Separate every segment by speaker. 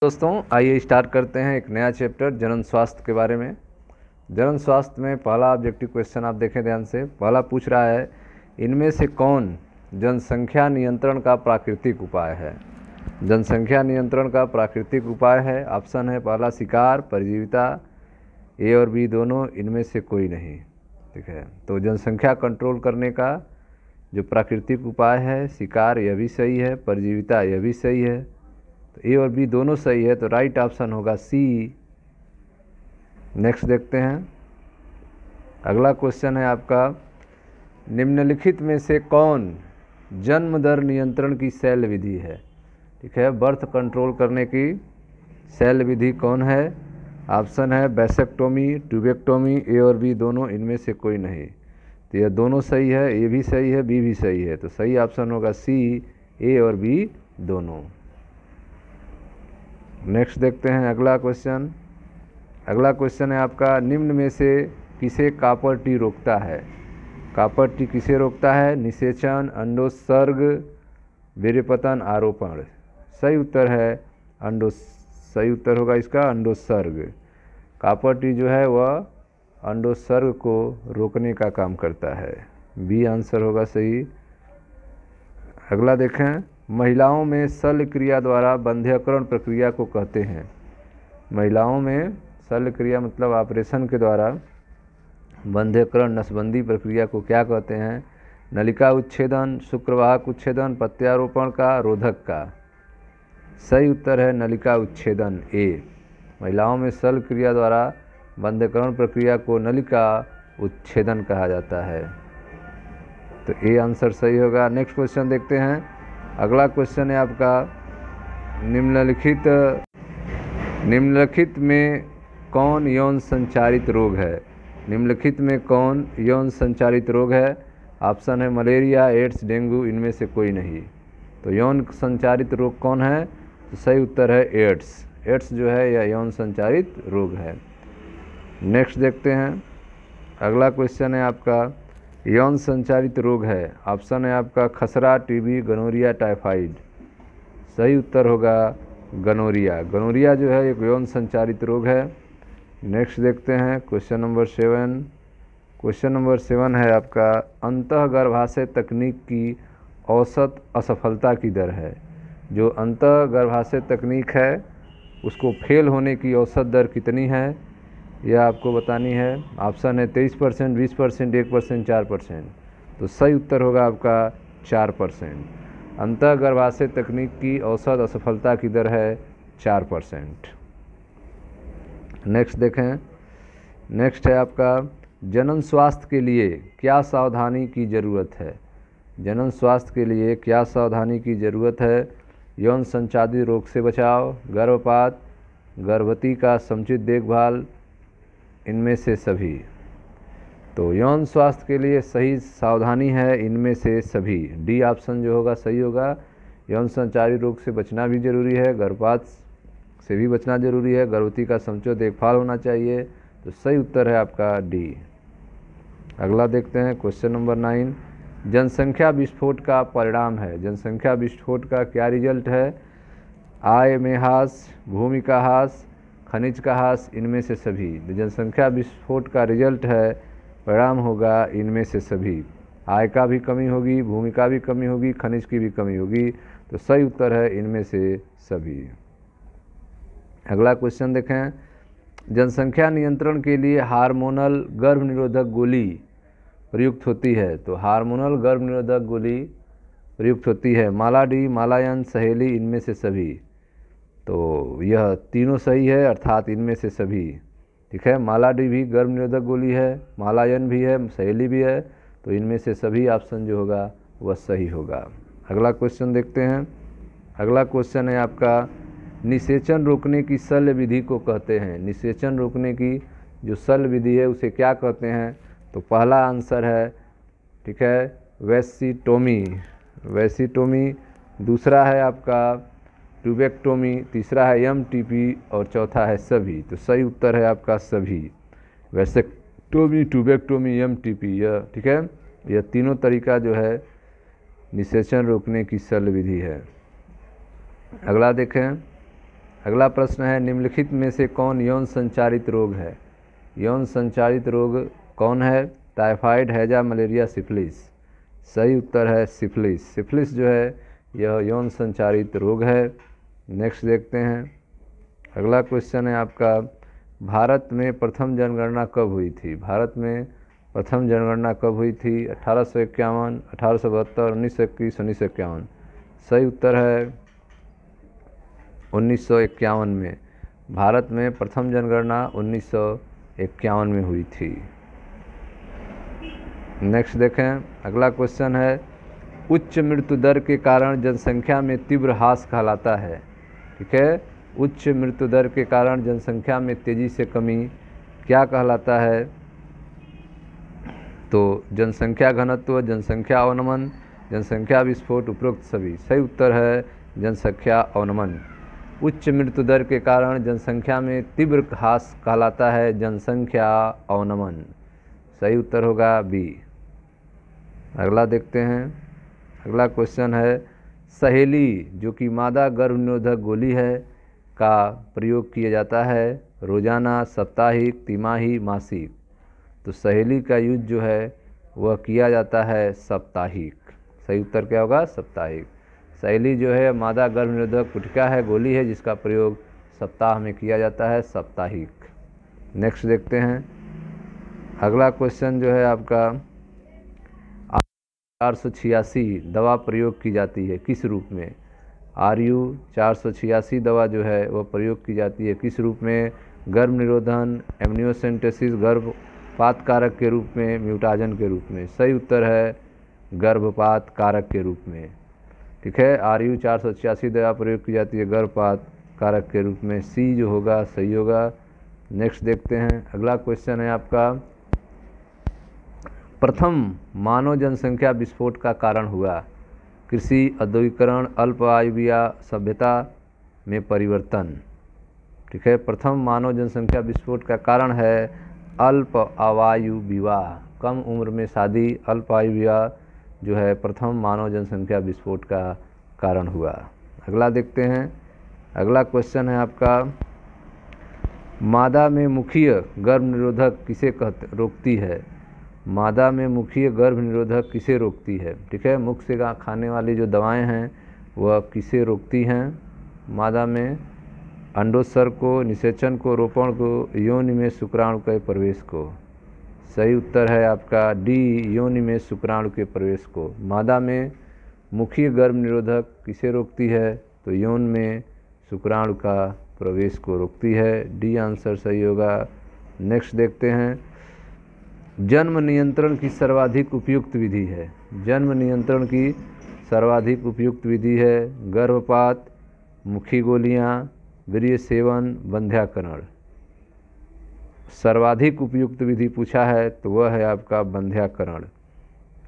Speaker 1: दोस्तों आइए स्टार्ट करते हैं एक नया चैप्टर जनन स्वास्थ्य के बारे में। जनन स्वास्थ्य में पहला ऑब्जेक्टिव क्वेश्चन आप देखें ध्यान से। पहला पूछ रहा है इनमें से कौन जनसंख्या नियंत्रण का प्राकृतिक उपाय है। जनसंख्या नियंत्रण का प्राकृतिक उपाय है, ऑप्शन है पहला शिकार, परजीविता, ए और बी दोनों, इनमें से कोई नहीं। ठीक है, तो जनसंख्या कंट्रोल करने का जो प्राकृतिक उपाय है शिकार, यह भी सही है, परजीविता यह भी सही है, तो ए और बी दोनों सही है, तो राइट ऑप्शन होगा सी। नेक्स्ट देखते हैं, अगला क्वेश्चन है आपका निम्नलिखित में से कौन जन्म दर नियंत्रण की शैल विधि है। ठीक है, बर्थ कंट्रोल करने की शैल विधि कौन है। ऑप्शन है वैसेक्टोमी, ट्यूबेक्टोमी, ए और बी दोनों, इनमें से कोई नहीं। तो यह दोनों सही है, ए भी सही है, बी भी सही है, तो सही ऑप्शन होगा सी, ए और बी दोनों। नेक्स्ट देखते हैं अगला क्वेश्चन। अगला क्वेश्चन है आपका निम्न में से किसे कॉपर टी रोकता है। कॉपर टी किसे रोकता है। निषेचन, अंडोत्सर्ग, वीर्यपतन, आरोपण। सही उत्तर है सही उत्तर होगा इसका अंडोत्सर्ग। कॉपर टी जो है वह अंडोत्सर्ग को रोकने का काम करता है, बी आंसर होगा सही। अगला देखें, महिलाओं में शल्य क्रिया द्वारा बंध्यकरण प्रक्रिया को कहते हैं। महिलाओं में शल्य क्रिया मतलब ऑपरेशन के द्वारा बंध्यकरण नसबंदी प्रक्रिया को क्या कहते हैं। नलिका उच्छेदन, शुक्रवाहक उच्छेदन, प्रत्यारोपण का, रोधक का। सही उत्तर है नलिका उच्छेदन, ए। महिलाओं में शल्य क्रिया द्वारा बंध्यकरण प्रक्रिया को नलिका उच्छेदन कहा जाता है, तो ए आंसर सही होगा। नेक्स्ट क्वेश्चन देखते हैं। अगला क्वेश्चन है आपका निम्नलिखित में कौन यौन संचारित रोग है। निम्नलिखित में कौन यौन संचारित रोग है। ऑप्शन है मलेरिया, एड्स, डेंगू, इनमें से कोई नहीं। तो यौन संचारित रोग कौन है, तो सही उत्तर है एड्स। एड्स जो है यह यौन संचारित रोग है। नेक्स्ट देखते हैं, अगला क्वेश्चन है आपका यौन संचारित रोग है। ऑप्शन है आपका खसरा, टीबी, गनोरिया, टाइफाइड। सही उत्तर होगा गनोरिया। गनोरिया जो है एक यौन संचारित रोग है। नेक्स्ट देखते हैं क्वेश्चन नंबर 7। क्वेश्चन नंबर 7 है आपका अंतःगर्भाशय तकनीक की औसत असफलता की दर है। जो अंतःगर्भाशय तकनीक है उसको फेल होने की औसत दर कितनी है, यह आपको बतानी है। ऑप्शन है 23%, 20%, 1%, 4%। तो सही उत्तर होगा आपका 4%। अंतःगर्भाशय तकनीक की औसत असफलता की दर है 4%। नेक्स्ट देखें, नेक्स्ट है आपका जनन स्वास्थ्य के लिए क्या सावधानी की ज़रूरत है। जनन स्वास्थ्य के लिए क्या सावधानी की ज़रूरत है। यौन संचारित रोग से बचाव, गर्भपात, गर्भवती का समुचित देखभाल, इनमें से सभी। तो यौन स्वास्थ्य के लिए सही सावधानी है इनमें से सभी, डी ऑप्शन जो होगा सही होगा। यौन संचारित रोग से बचना भी जरूरी है, गर्भपात से भी बचना जरूरी है, गर्भवती का समुचित देखभाल होना चाहिए, तो सही उत्तर है आपका डी। अगला देखते हैं क्वेश्चन नंबर 9। जनसंख्या विस्फोट का परिणाम है। जनसंख्या विस्फोट का क्या रिजल्ट है। आय में ह्रास, भूमि का ह्रास, खनिज का ह्रास, इनमें से सभी। जनसंख्या विस्फोट का रिजल्ट है, परिणाम होगा इनमें से सभी। आय का भी कमी होगी, भूमि का भी कमी होगी, खनिज की भी कमी होगी, तो सही उत्तर है इनमें से सभी। अगला क्वेश्चन देखें, जनसंख्या नियंत्रण के लिए हार्मोनल गर्भ निरोधक गोली प्रयुक्त होती है। तो हार्मोनल गर्भ निरोधक गोली प्रयुक्त होती है मालाडी, मालायन, सहेली, इनमें से सभी। तो यह तीनों सही है, अर्थात इनमें से सभी। ठीक है, मालाडी भी गर्भ निरोधक गोली है, मालायन भी है, सहेली भी है, तो इनमें से सभी ऑप्शन जो होगा वह सही होगा। अगला क्वेश्चन देखते हैं। अगला क्वेश्चन है आपका निषेचन रोकने की शल्य विधि को कहते हैं। निषेचन रोकने की जो शल्य विधि है उसे क्या कहते हैं। तो पहला आंसर है, ठीक है, वैसीटोमी, दूसरा है आपका ट्यूबेक्टोमी, तीसरा है एमटीपी और चौथा है सभी। तो सही उत्तर है आपका सभी, वैसेक्टोमी, ट्यूबेक्टोमी, एमटीपी, यह ठीक है, यह तीनों तरीका जो है निषेचन रोकने की शल्य विधि है। अगला देखें, अगला प्रश्न है, निम्नलिखित में से कौन यौन संचारित रोग है? यौन संचारित रोग कौन है? टाइफाइड, हैजा, मलेरिया, सिफिलिस। सही उत्तर है सिफिलिस। सिफिलिस जो है यह यौन संचारित रोग है। नेक्स्ट देखते हैं। अगला क्वेश्चन है आपका, भारत में प्रथम जनगणना कब हुई थी? भारत में प्रथम जनगणना कब हुई थी? 1851, 1872, 1921, 1951। सही उत्तर है 1951 में। भारत में प्रथम जनगणना 1951 में हुई थी। नेक्स्ट देखें। अगला क्वेश्चन है, उच्च मृत्यु दर के कारण जनसंख्या में तीव्र ह्रास कहलाता है। ठीक है, उच्च मृत्यु दर के कारण जनसंख्या में तेजी से कमी क्या कहलाता है? तो जनसंख्या घनत्व, जनसंख्या अवनमन, जनसंख्या विस्फोट, उपरोक्त सभी। सही उत्तर है जनसंख्या अवनमन। उच्च मृत्यु दर के कारण जनसंख्या में तीव्र ह्रास कहलाता है जनसंख्या अवनमन। सही उत्तर होगा बी। अगला देखते हैं। अगला क्वेश्चन है, सहेली जो कि मादा गर्भ निरोधक गोली है का प्रयोग किया जाता है रोजाना, साप्ताहिक, तिमाही, मासिक। तो सहेली का यूज जो है वह किया जाता है साप्ताहिक। सही उत्तर क्या होगा? साप्ताहिक। सहेली जो है मादा गर्भ निरोधक गुटखा है, गोली है, जिसका प्रयोग सप्ताह में किया जाता है, साप्ताहिक। नेक्स्ट देखते हैं। अगला क्वेश्चन जो है आपका, 486 दवा प्रयोग की जाती है किस रूप में? RU 486 दवा जो है वह प्रयोग की जाती है किस रूप में? गर्भ निरोधन, एमनियोसेंटेसिस, गर्भपात कारक के रूप में, म्यूटाजन के रूप में। सही उत्तर है गर्भपात कारक के रूप में। ठीक है, RU 486 दवा प्रयोग की जाती है गर्भपात कारक के रूप में। सी जो होगा सही होगा। नेक्स्ट देखते हैं। अगला क्वेश्चन है आपका, प्रथम मानव जनसंख्या विस्फोट का कारण हुआ? कृषि, औद्योगिकरण, अल्प आयु सभ्यता में परिवर्तन। ठीक है, प्रथम मानव जनसंख्या विस्फोट का कारण है अल्प आयु विवाह, कम उम्र में शादी, अल्प आयु विवाह जो है प्रथम मानव जनसंख्या विस्फोट का कारण हुआ। अगला देखते हैं। अगला क्वेश्चन है आपका, मादा में मुखीय गर्भ निरोधक किसे रोकती है? मादा में मुखीय गर्भ निरोधक किसे रोकती है? ठीक है, मुख से खाने वाली जो दवाएं हैं वह किसे रोकती हैं? मादा में अंडोत्सर्ग को, निषेचन को, रोपण को, योनि में शुक्राणु के प्रवेश को। सही उत्तर है आपका डी, योनि में शुक्राणु के प्रवेश को। मादा में मुखीय गर्भ निरोधक किसे रोकती है? तो यौन में शुक्राणु का प्रवेश को रोकती है। डी आंसर सही होगा। नेक्स्ट देखते हैं। जन्म नियंत्रण की सर्वाधिक उपयुक्त विधि है? जन्म नियंत्रण की सर्वाधिक उपयुक्त विधि है गर्भपात, मुखी गोलियां, वीर्य सेवन, बंध्याकरण। सर्वाधिक उपयुक्त विधि पूछा है तो वह है आपका बंध्याकरण।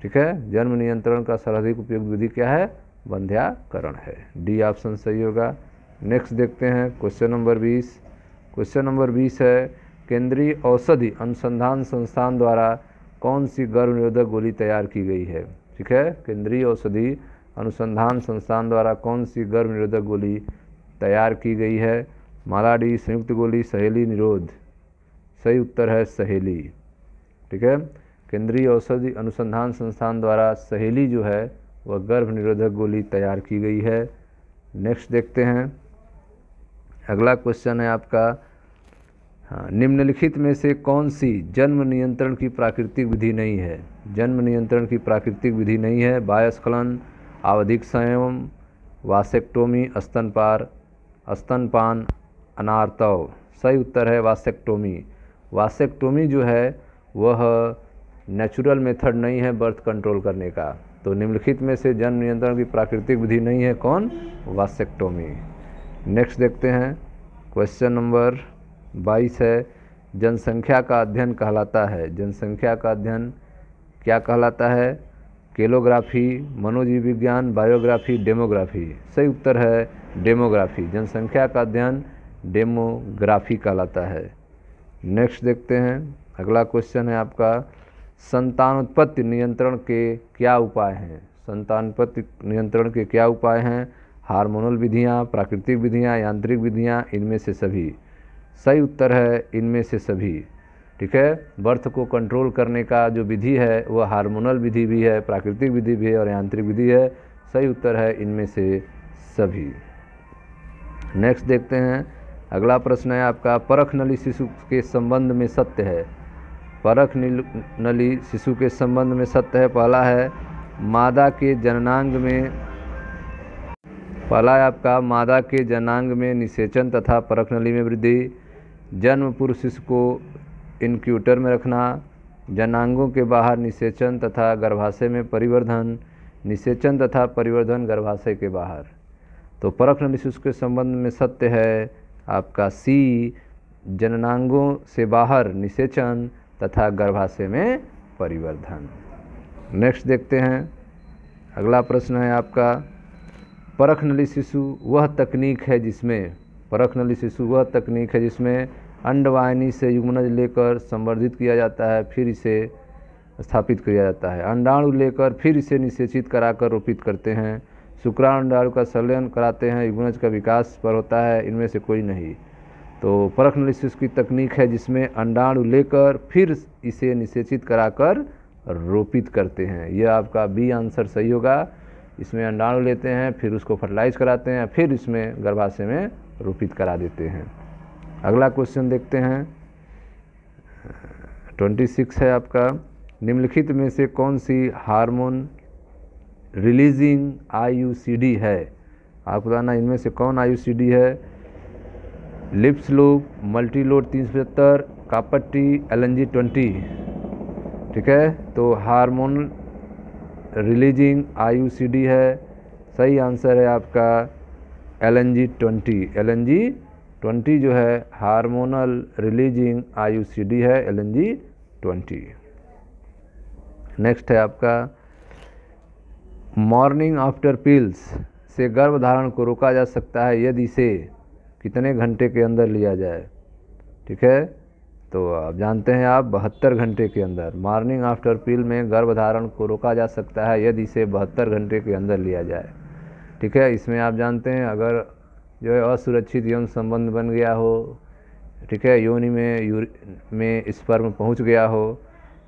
Speaker 1: ठीक है, जन्म नियंत्रण का सर्वाधिक उपयुक्त विधि क्या है? बंध्याकरण है। डी ऑप्शन सही होगा। नेक्स्ट देखते हैं क्वेश्चन नंबर 20। क्वेश्चन नंबर 20 है, केंद्रीय औषधि अनुसंधान संस्थान द्वारा कौन सी गर्भ निरोधक गोली तैयार की गई है? ठीक है, केंद्रीय औषधि अनुसंधान संस्थान द्वारा कौन सी गर्भ निरोधक गोली तैयार की गई है? मालाडी, संयुक्त गोली, सहेली, निरोध। सही उत्तर है सहेली। ठीक है, केंद्रीय औषधि अनुसंधान संस्थान द्वारा सहेली जो है वह गर्भ निरोधक गोली तैयार की गई है। नेक्स्ट देखते हैं। अगला क्वेश्चन है आपका, निम्नलिखित में से कौन सी जन्म नियंत्रण की प्राकृतिक विधि नहीं है? जन्म नियंत्रण की प्राकृतिक विधि नहीं है। बाह्यस्खलन, आवधिक संयम, वासेक्टोमी, स्तनपान, अनार्तव। सही उत्तर है वासेक्टोमी। वासेक्टोमी जो है वह नेचुरल मेथड नहीं है बर्थ कंट्रोल करने का। तो निम्नलिखित में से जन्म नियंत्रण की प्राकृतिक विधि नहीं है कौन? वासेक्टोमी। नेक्स्ट देखते हैं। क्वेश्चन नंबर 22 है, जनसंख्या का अध्ययन कहलाता है? जनसंख्या का अध्ययन क्या कहलाता है? केलोग्राफी, मनोजीव विज्ञान, बायोग्राफी, डेमोग्राफी। सही उत्तर है डेमोग्राफी। जनसंख्या का अध्ययन डेमोग्राफी कहलाता है। नेक्स्ट देखते हैं। अगला क्वेश्चन है आपका, संतानोत्पत्ति नियंत्रण के क्या उपाय हैं? संतानोत्पत्ति नियंत्रण के क्या उपाय हैं? हार्मोनल विधियाँ, प्राकृतिक विधियाँ, यांत्रिक विधियाँ, इनमें से सभी। सही उत्तर है इनमें से सभी। ठीक है, बर्थ को कंट्रोल करने का जो विधि है वह हार्मोनल विधि भी है, प्राकृतिक विधि भी है और यांत्रिक विधि है। सही उत्तर है इनमें से सभी। नेक्स्ट देखते हैं, अगला प्रश्न है आपका, परख नली शिशु के संबंध में सत्य है। परख नली शिशु के संबंध में सत्य है। पहला है मादा के जननांग में, पहला है आपका मादा के जननांग में निषेचन तथा परख नली में वृद्धि, जन्म पूर्व शिशु को इनक्यूटर में रखना, जनांगों के बाहर निषेचन तथा गर्भाशय में परिवर्धन, निषेचन तथा परिवर्धन गर्भाशय के बाहर। तो परख नली शिशु के संबंध में सत्य है आपका सी, जननांगों से बाहर निषेचन तथा गर्भाशय में परिवर्धन। नेक्स्ट देखते हैं, अगला प्रश्न है आपका, परख नली शिशु वह तकनीक है जिसमें, परख नली शिशु वह तकनीक है जिसमें अंडवाहिनी से युग्मनज लेकर संवर्धित किया जाता है, फिर इसे स्थापित किया जाता है। अंडाणु लेकर फिर इसे निषेचित कराकर रोपित करते हैं। शुक्राणु अंडाणु का संलयन कराते हैं, युग्मनज का विकास पर होता है। इनमें से कोई नहीं। तो परख नली शिशु की तकनीक है जिसमें अंडाणु लेकर फिर इसे निषेचित कराकर रोपित करते हैं। यह आपका बी आंसर सही होगा। इसमें अंडाणु लेते हैं, फिर उसको फर्टिलाइज कराते हैं, फिर इसमें गर्भाशय में रोपित करा देते हैं। अगला क्वेश्चन देखते हैं, 26 है आपका, निम्नलिखित में से कौन सी हार्मोन रिलीजिंग आईयूसीडी है। आपको बताना इनमें से कौन आईयूसीडी है। Lips loop, Multiload 375, कापट्टी, LNG-20। ठीक है, तो हार्मोन रिलीजिंग आईयूसीडी है। सही आंसर है आपका LNG-20। LNG-20 जो है हार्मोनल रिलीजिंग आईयूसीडी है, LNG-20। नेक्स्ट है आपका, मॉर्निंग आफ्टर पिल्स से गर्भधारण को रोका जा सकता है यदि इसे कितने घंटे के अंदर लिया जाए। ठीक है, तो आप जानते हैं आप 72 घंटे के अंदर। मॉर्निंग आफ्टर पिल में गर्भधारण को रोका जा सकता है यदि इसे 72 घंटे के अंदर लिया जाए। ठीक है, इसमें आप जानते हैं अगर जो है असुरक्षित यौन संबंध बन गया हो, ठीक है, योनि में स्पर्म पहुंच गया हो,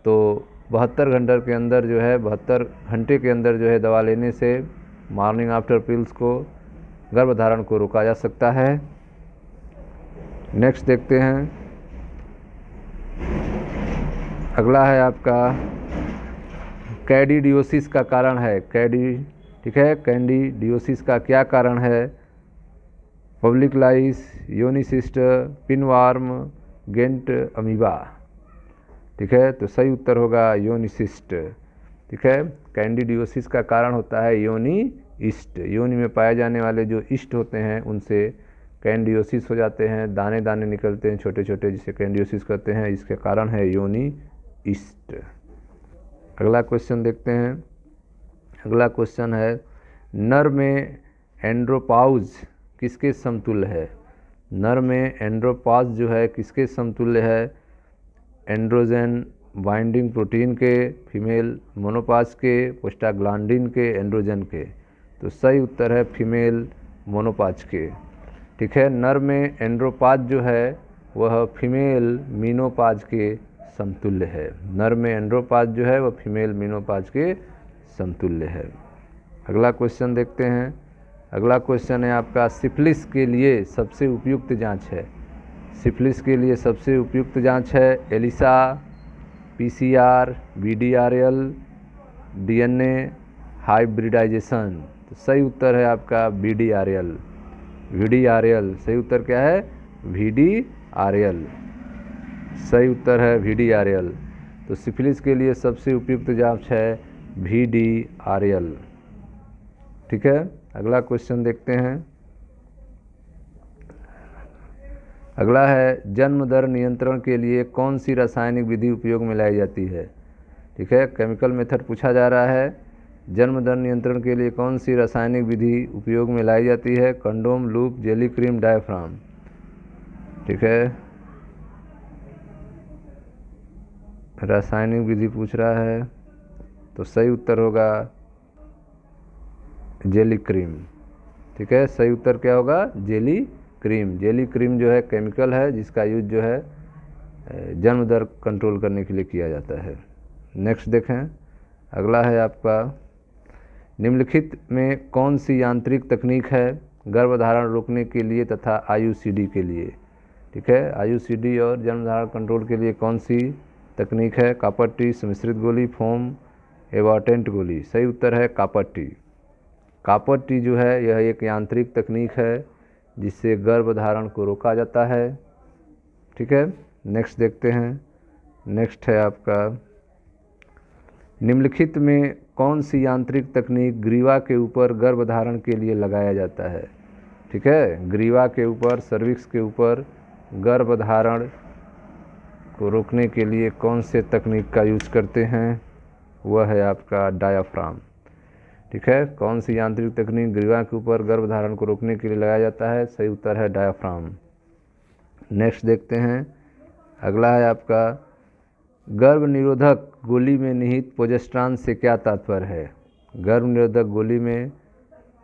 Speaker 1: तो 72 घंटे के अंदर जो है 72 घंटे के अंदर जो है दवा लेने से मॉर्निंग आफ्टर पिल्स को गर्भधारण को रोका जा सकता है। नेक्स्ट देखते हैं, अगला है आपका, कैंडिडियोसिस का कारण है। ठीक है, कैंडिडियोसिस का क्या कारण है। पब्लिक लाइस, योनिसिस्ट, पिनवार्म, गेंट अमीबा। ठीक है, तो सही उत्तर होगा योनिसिस्ट। ठीक है, कैंडिडियोसिस का कारण होता है योनि ईस्ट। योनि में पाए जाने वाले जो ईस्ट होते हैं उनसे कैंडिडियोसिस हो जाते हैं, दाने दाने निकलते हैं छोटे छोटे, जिसे कैंडिडियोसिस कहते हैं। इसके कारण है योनि ईस्ट। अगला क्वेश्चन देखते हैं, अगला क्वेश्चन है, नर में एंड्रोपाउज किसके समतुल्य है। नर में एंड्रोपाउज जो है किसके समतुल्य है। एंड्रोजन बाइंडिंग प्रोटीन के, फीमेल मोनोपाज के, प्रोस्टाग्लैंडिन के, एंड्रोजन के। तो सही उत्तर है फीमेल मोनोपाज के। ठीक है, नर में एंड्रोपाज जो है वह फीमेल मीनोपाज के समतुल्य है। नर में एंड्रोपाज जो है वह फीमेल मीनोपाज के समतुल्य है। अगला क्वेश्चन देखते हैं, अगला क्वेश्चन है आपका, सिफिलिस के लिए सबसे उपयुक्त जांच है। सिफिलिस के लिए सबसे उपयुक्त जांच है ELISA, PCR, VDRL, DNA hybridization. तो सही उत्तर है आपका VDRL। VDRL सही उत्तर क्या है, VDRL सही उत्तर है VDRL। तो सिफिलिस के लिए सबसे उपयुक्त जांच है VDRL। ठीक है, अगला क्वेश्चन देखते हैं, अगला है, जन्म दर नियंत्रण के लिए कौन सी रासायनिक विधि उपयोग में लाई जाती है। ठीक है, केमिकल मेथड पूछा जा रहा है। जन्म दर नियंत्रण के लिए कौन सी रासायनिक विधि उपयोग में लाई जाती है। Condom, loop, jelly cream, diaphragm. ठीक है, रासायनिक विधि पूछ रहा है तो सही उत्तर होगा जेली क्रीम। ठीक है, सही उत्तर क्या होगा? Jelly cream. जेली क्रीम जो है केमिकल है जिसका यूज जो है जन्म दर कंट्रोल करने के लिए किया जाता है। नेक्स्ट देखें, अगला है आपका निम्नलिखित में कौन सी यांत्रिक तकनीक है गर्भधारण रोकने के लिए तथा आईयूसीडी के लिए? ठीक है, आईयूसीडी और जन्म धारण कंट्रोल के लिए कौन सी तकनीक है? कॉपर टी, सम्मिश्रित गोली, फोम, एबॉर्टेंट गोली। सही उत्तर है कॉपर टी। कॉपर टी जो है यह एक यांत्रिक तकनीक है जिससे गर्भधारण को रोका जाता है। ठीक है, नेक्स्ट देखते हैं। नेक्स्ट है आपका निम्नलिखित में कौन सी यांत्रिक तकनीक ग्रीवा के ऊपर गर्भधारण के लिए लगाया जाता है? ठीक है, ग्रीवा के ऊपर, सर्विक्स के ऊपर गर्भधारण को रोकने के लिए कौन से तकनीक का यूज़ करते हैं? वह है आपका डायाफ्राम। ठीक है, कौन सी यांत्रिक तकनीक ग्रीवा के ऊपर गर्भधारण को रोकने के लिए लगाया जाता है? सही उत्तर है डायाफ्राम। नेक्स्ट देखते हैं, अगला है आपका गर्भ निरोधक गोली में निहित प्रोजेस्टेरॉन से क्या तात्पर्य है? गर्भ निरोधक गोली में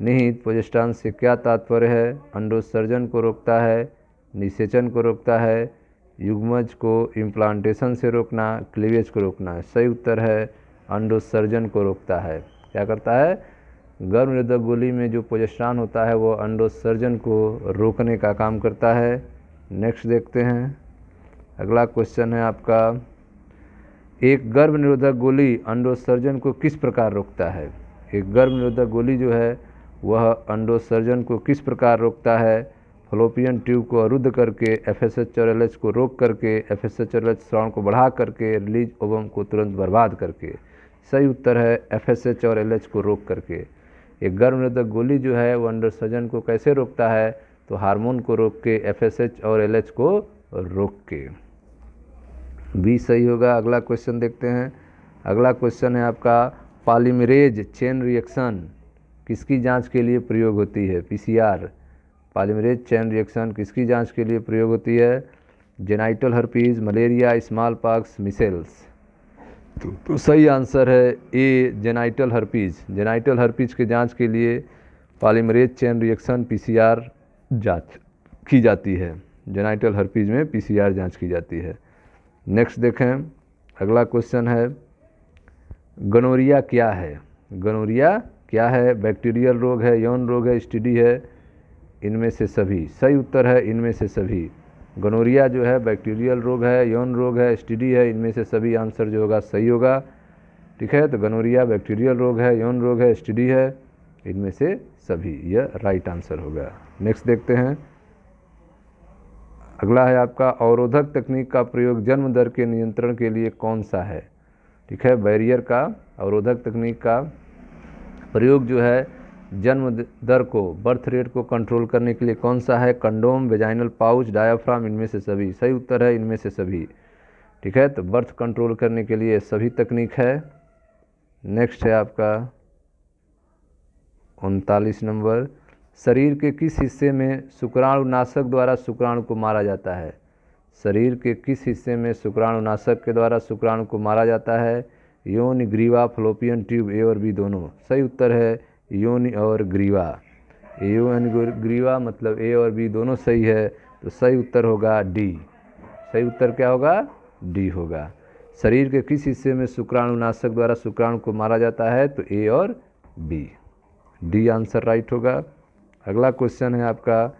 Speaker 1: निहित प्रोजेस्टेरॉन से क्या तात्पर्य है? अंडोत्सर्जन को रोकता है, निषेचन को रोकता है, युग्मज को इम्प्लांटेशन से रोकना, क्लीवेज को रोकना है। सही उत्तर है अंडोत्सर्जन को रोकता है। क्या करता है? गर्भ निरोधक गोली में जो प्रोजेस्टेरॉन होता है वो अंडोत्सर्जन को रोकने का काम करता है। नेक्स्ट देखते हैं, अगला क्वेश्चन है आपका एक गर्भ निरोधक गोली अंडोत्सर्जन को किस प्रकार रोकता है? एक गर्भ निरोधक गोली जो है वह अंडोत्सर्जन को किस प्रकार रोकता है? फलोपियन ट्यूब को अवरुद्ध करके, एफएसएच और एलएच को रोक करके, एफएसएच और एलएच स्राव को बढ़ा करके, रिलीज ओवम को तुरंत बर्बाद करके। सही उत्तर है एफएसएच और एलएच को रोक करके। एक गर्भ निरोधक गोली जो है वो अंडोत्सर्जन को कैसे रोकता है? तो हार्मोन को रोक के, एफएसएच और एलएच को रोक के। बी सही होगा। अगला क्वेश्चन देखते हैं। अगला क्वेश्चन है आपका पॉलीमरेज चेन रिएक्शन किसकी जांच के लिए प्रयोग होती है? पीसीआर। पॉलीमरेज चेन रिएक्शन किसकी जांच के लिए प्रयोग होती है? Genital herpes, malaria, small pox, micelles. तो सही आंसर है ए जेनाइटल हर्पीज। जेनाइटल हर्पीज के जांच के लिए पॉलीमरेज चेन रिएक्शन पीसीआर जांच की जाती है। जेनाइटल हर्पीज में पीसीआर जांच की जाती है। नेक्स्ट देखें, अगला क्वेश्चन है गोनोरिया क्या है? गोनोरिया क्या है? बैक्टीरियल रोग है, यौन रोग है, एसटीडी है? इनमें से सभी। सही उत्तर है इनमें से सभी। गोनोरिया जो है बैक्टीरियल रोग है, यौन रोग है, एसटीडी है, इनमें से सभी आंसर जो होगा सही होगा। ठीक है, तो गोनोरिया बैक्टीरियल रोग है, यौन रोग है, एसटीडी है, इनमें से सभी, यह राइट आंसर होगा। नेक्स्ट देखते हैं, अगला है आपका अवरोधक तकनीक का प्रयोग जन्म दर के नियंत्रण के लिए कौन सा है? ठीक है, बैरियर का अवरोधक तकनीक का प्रयोग जो है जन्म दर को, बर्थ रेट को कंट्रोल करने के लिए कौन सा है? कंडोम, वेजाइनल पाउच, डायाफ्राम, इनमें से सभी। सही उत्तर है इनमें से सभी। ठीक है, तो बर्थ कंट्रोल करने के लिए सभी तकनीक है। नेक्स्ट है आपका 39 नंबर, शरीर के किस हिस्से में शुक्राणुनाशक द्वारा शुक्राणु को मारा जाता है? शरीर के किस हिस्से में शुक्राणुनाशक के द्वारा शुक्राणु को मारा जाता है? योनि, ग्रीवा, फलोपियन ट्यूब, ए और बी दोनों। सही उत्तर है योनि और ग्रीवा। योनि ग्रीवा मतलब ए और बी दोनों सही है, तो सही उत्तर होगा डी। सही उत्तर क्या होगा? डी होगा। शरीर के किस हिस्से में शुक्राणुनाशक द्वारा शुक्राणु को मारा जाता है? तो ए और बी, डी आंसर राइट होगा। अगला क्वेश्चन है आपका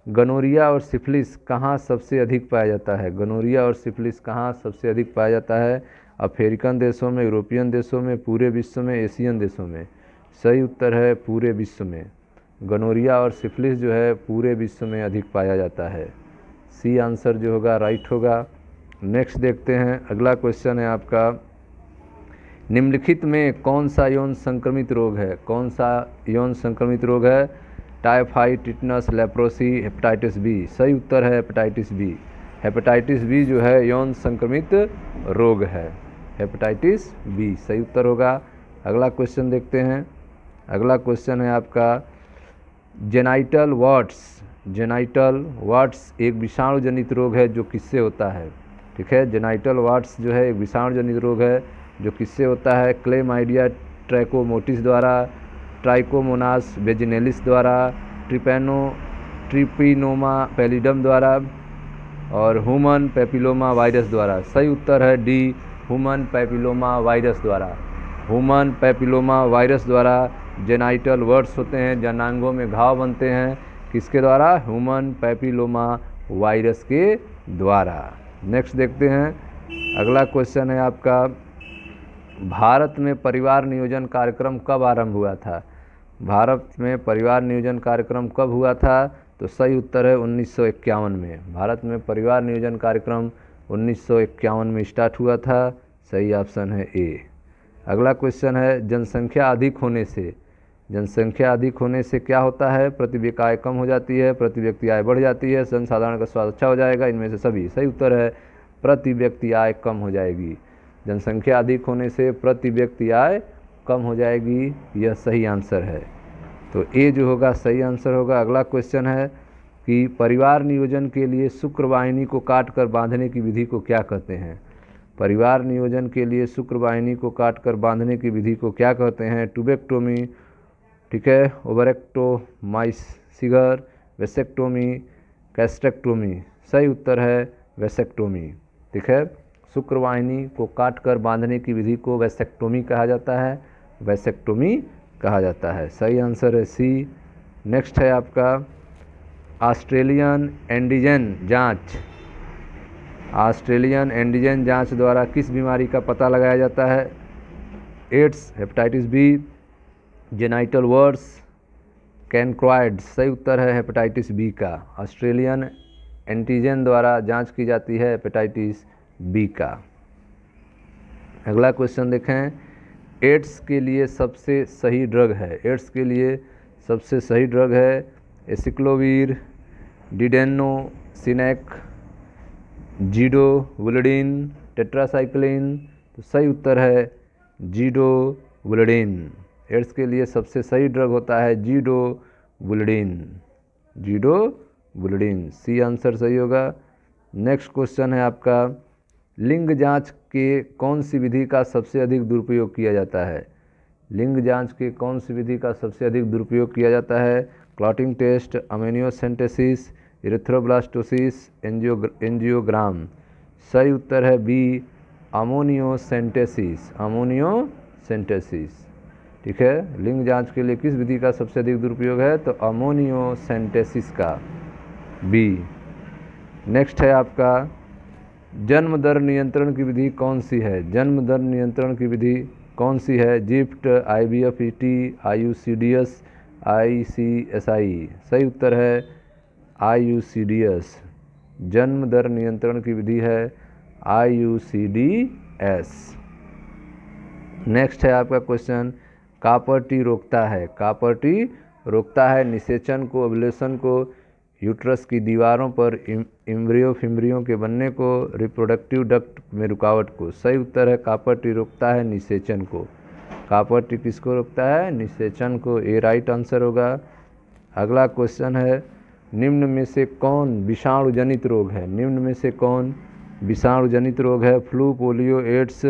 Speaker 1: गोनोरिया और सिफिलिस कहाँ सबसे अधिक पाया जाता है? गोनोरिया और सिफिलिस कहाँ सबसे अधिक पाया जाता है? अफ्रीकन देशों में, यूरोपियन देशों में, पूरे विश्व में, एशियन देशों में। सही उत्तर है पूरे विश्व में। गोनोरिया और सिफिलिस जो है पूरे विश्व में अधिक पाया जाता है। सी आंसर जो होगा राइट होगा। नेक्स्ट देखते हैं, अगला क्वेश्चन है आपका निम्नलिखित में कौन सा यौन संक्रमित रोग है? कौन सा यौन संक्रमित रोग है? Typhoid, tetanus, leprosy, hepatitis B. सही उत्तर है हेपेटाइटिस बी। हेपेटाइटिस बी जो है यौन संक्रमित रोग है, हेपेटाइटिस बी सही उत्तर होगा। अगला क्वेश्चन देखते हैं। अगला क्वेश्चन है आपका जेनाइटल वार्ट्स। जेनाइटल वार्ट्स एक विषाणु जनित रोग है जो किससे होता है? ठीक है, जेनाइटल वार्ट्स जो है एक विषाणु जनित रोग है जो किससे होता है? क्लेमाइडिया ट्रैकोमोटिस द्वारा, ट्राइकोमोनास वेजिनेलिस द्वारा, ट्रिपिनोमा पैलिडम द्वारा और ह्यूमन पैपिलोमा वायरस द्वारा। सही उत्तर है डी, ह्यूमन पैपिलोमा वायरस द्वारा। ह्यूमन पैपिलोमा वायरस द्वारा जेनाइटल वर्ड्स होते हैं, जनांगों में घाव बनते हैं, किसके द्वारा? ह्यूमन पैपिलोमा वायरस के द्वारा। नेक्स्ट देखते हैं, अगला क्वेश्चन है आपका, भारत में परिवार नियोजन कार्यक्रम कब आरंभ हुआ था? भारत में परिवार नियोजन कार्यक्रम कब हुआ था? तो सही उत्तर है 1951 में। भारत में परिवार नियोजन कार्यक्रम 1951 में स्टार्ट हुआ था। सही ऑप्शन है ए। अगला क्वेश्चन है, जनसंख्या अधिक होने से, जनसंख्या अधिक होने से क्या होता है? प्रति व्यक्ति आय कम हो जाती है, प्रति व्यक्ति आय बढ़ जाती है, जनसाधारण का स्वास्थ्य अच्छा हो जाएगा, इनमें से सभी। सही उत्तर है प्रति व्यक्ति आय कम हो जाएगी। जनसंख्या अधिक होने से प्रति व्यक्ति आय कम हो जाएगी, यह सही आंसर है। तो ए जो होगा सही आंसर होगा। अगला क्वेश्चन है कि परिवार नियोजन के लिए शुक्रवाहिनी को काटकर बांधने की विधि को क्या कहते हैं? परिवार नियोजन के लिए शुक्रवाहिनी को काटकर बांधने की विधि को क्या कहते हैं? ट्यूबेक्टोमी, ठीक है, ओवरेक्टोमाइसिगर, वेसेक्टोमी, कैस्ट्रेक्टोमी। सही उत्तर है वेसेक्टोमी। ठीक है, शुक्रवाहिनी को काटकर बांधने की विधि को वेसेक्टोमी कहा जाता है, वेसेक्टोमी कहा जाता है। सही आंसर है सी। नेक्स्ट है आपका, ऑस्ट्रेलियन एंटीजन जांच, ऑस्ट्रेलियन एंटीजन जांच द्वारा किस बीमारी का पता लगाया जाता है? AIDS, hepatitis B, genital warts, chancroids. सही उत्तर है हेपेटाइटिस बी का। ऑस्ट्रेलियन एंटीजन द्वारा जांच की जाती है हेपेटाइटिस बी का। अगला क्वेश्चन देखें, एड्स के लिए सबसे सही ड्रग है, एड्स के लिए सबसे सही ड्रग है एसिक्लोवीर, डिडेनोसिनेक, जीडोवुलेडिन, टेट्रासाइक्लिन। तो सही उत्तर है जीडोवुलेडिन। एड्स के लिए सबसे सही ड्रग होता है जीडोवुलेडिन, जीडोवुलेडिन। सी आंसर सही होगा। नेक्स्ट क्वेश्चन है आपका, लिंग जांच के कौन सी विधि का सबसे अधिक दुरुपयोग किया जाता है? लिंग जांच के कौन सी विधि का सबसे अधिक दुरुपयोग किया जाता है? Clotting test, amniocentesis, erythroblastosis, angiogram. सही उत्तर है बी, अमोनियोसेंटेसिस, अमोनियोसेंटेसिस। ठीक है, लिंग जांच के लिए किस विधि का सबसे अधिक दुरुपयोग है? तो अमोनियोसेंटेसिस का, बी। नेक्स्ट है आपका, जन्म दर नियंत्रण की विधि कौन सी है? जन्म दर नियंत्रण की विधि कौन सी है? Gift, IVF-ET, IUCDS, ICSI। सही उत्तर है IUCDS। जन्म दर नियंत्रण की विधि है IUCDS। नेक्स्ट है आपका क्वेश्चन, कॉपर टी रोकता है, कॉपर टी रोकता है निषेचन को, ओव्यूलेशन को, यूट्रस की दीवारों पर इम्ब्रियो फिम्ब्रियों के बनने को, रिप्रोडक्टिव डक्ट में रुकावट को। सही उत्तर है कॉपर टी रोकता है निषेचन को। कॉपर टी किसको रोकता है? निषेचन को। ए राइट आंसर होगा। अगला क्वेश्चन है, निम्न में से कौन विषाणु जनित रोग है? निम्न में से कौन विषाणु जनित रोग है? फ्लू, पोलियो, एड्स,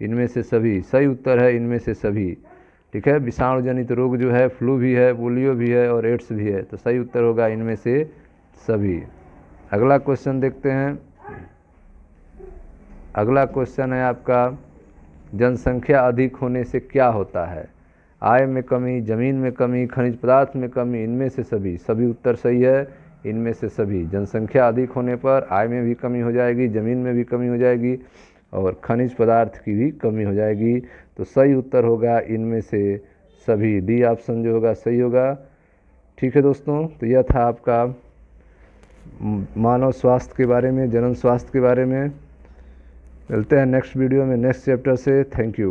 Speaker 1: इनमें से सभी। सही उत्तर है इनमें से सभी। ठीक है, विषाणु जनित रोग जो है फ्लू भी है, पोलियो भी है और एड्स भी है, तो सही उत्तर होगा इनमें से सभी। अगला क्वेश्चन देखते हैं। अगला क्वेश्चन है आपका, जनसंख्या अधिक होने से क्या होता है? आय में कमी, जमीन में कमी, खनिज पदार्थ में कमी, इनमें से सभी। सभी उत्तर सही है, इनमें से सभी। जनसंख्या अधिक होने पर आय में भी कमी हो जाएगी, ज़मीन में भी कमी हो जाएगी और खनिज पदार्थ की भी कमी हो जाएगी। तो सही उत्तर होगा इनमें से सभी। डी ऑप्शन जो होगा सही होगा। ठीक है दोस्तों, तो यह था आपका मानव स्वास्थ्य के बारे में, जनन स्वास्थ्य के बारे में। मिलते हैं नेक्स्ट वीडियो में नेक्स्ट चैप्टर से। Thank you.